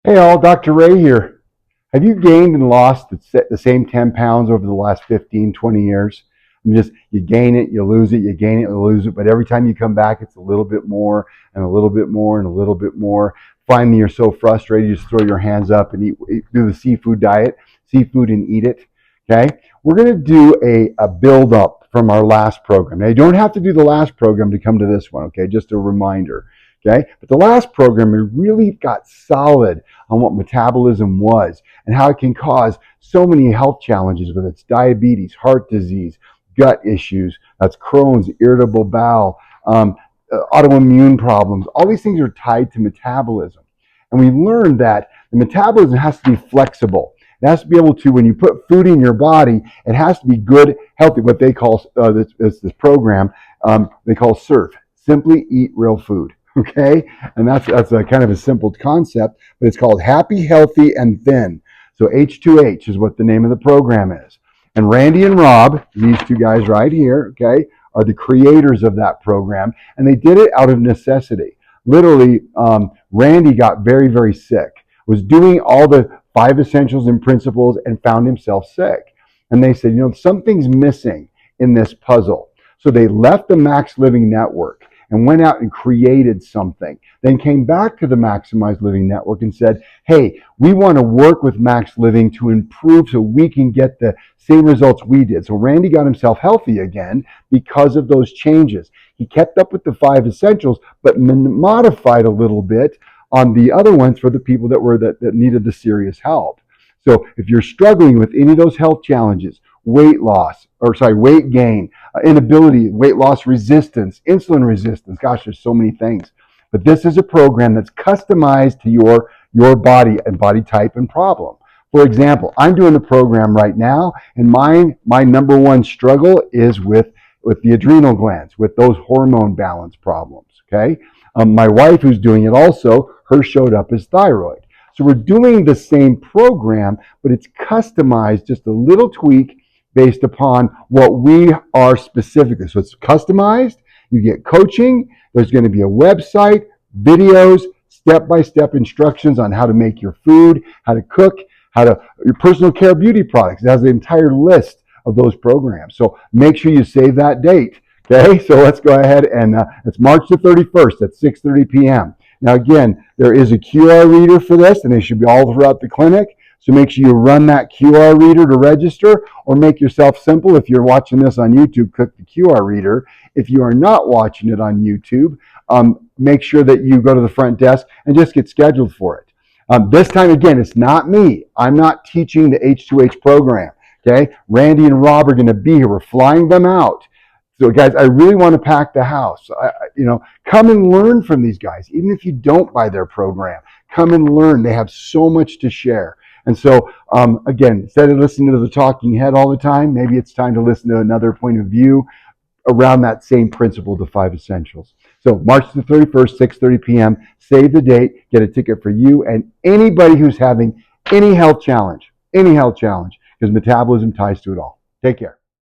Hey all, Dr. Ray here. Have you gained and lost the same 10 pounds over the last 15, 20 years? You gain it, you lose it, you gain it, you lose it, but every time you come back, it's a little bit more and a little bit more and a little bit more. Finally, you're so frustrated, you just throw your hands up and do the seafood diet, seafood and eat it, okay? We're gonna do a build up from our last program. Now, you don't have to do the last program to come to this one, okay? Just a reminder. Okay, but the last program we really got solid on what metabolism was and how it can cause so many health challenges, whether it's diabetes, heart disease, gut issues, that's Crohn's, irritable bowel, autoimmune problems. All these things are tied to metabolism. And we learned that the metabolism has to be flexible. It has to be able to, when you put food in your body, it has to be good, healthy, what they call, this program, they call SURF, Simply Eat Real Food. Okay, and that's a kind of a simple concept, but it's called Happy, Healthy, and Thin. So H2H is what the name of the program is. And Randy and Rob, these two guys right here, okay, are the creators of that program, and they did it out of necessity. Literally, Randy got very, very sick, was doing all the 5 essentials and principles and found himself sick. And they said, something's missing in this puzzle. So they left the Max Living Network and went out and created something, then came back to the Maximized Living Network and said, hey, we want to work with Max Living to improve so we can get the same results we did. So Randy got himself healthy again because of those changes. He kept up with the 5 essentials, but modified a little bit on the other ones for the people that needed the serious help. So if you're struggling with any of those health challenges, weight gain, inability, weight loss resistance, insulin resistance. Gosh, there's so many things. But this is a program that's customized to your body and body type and problem. For example, I'm doing a program right now, and my number one struggle is with the adrenal glands, with those hormone balance problems. Okay, my wife, who's doing it also, hers showed up as thyroid. So we're doing the same program, but it's customized, just a little tweak based upon what we are specifically. So it's customized, you get coaching, there's going to be a website, videos, step-by-step instructions on how to make your food, how to cook, your personal care beauty products. It has the entire list of those programs. So make sure you save that date. Okay, so let's go ahead and it's March the 31st at 6:30 p.m. Now again, there is a QR reader for this, and they should be all throughout the clinic. So make sure you run that QR reader to register, or make yourself simple. If you're watching this on YouTube, click the QR reader. If you are not watching it on YouTube, make sure that you go to the front desk and just get scheduled for it. This time, again, it's not me. I'm not teaching the H2H program. Okay, Randy and Rob are going to be here. We're flying them out. So guys, I really want to pack the house. Come and learn from these guys. Even if you don't buy their program, come and learn. They have so much to share. And so, again, instead of listening to the talking head all the time, maybe it's time to listen to another point of view around that same principle, the 5 essentials. So March the 31st, 6:30 p.m., save the date, get a ticket for you and anybody who's having any health challenge, because metabolism ties to it all. Take care.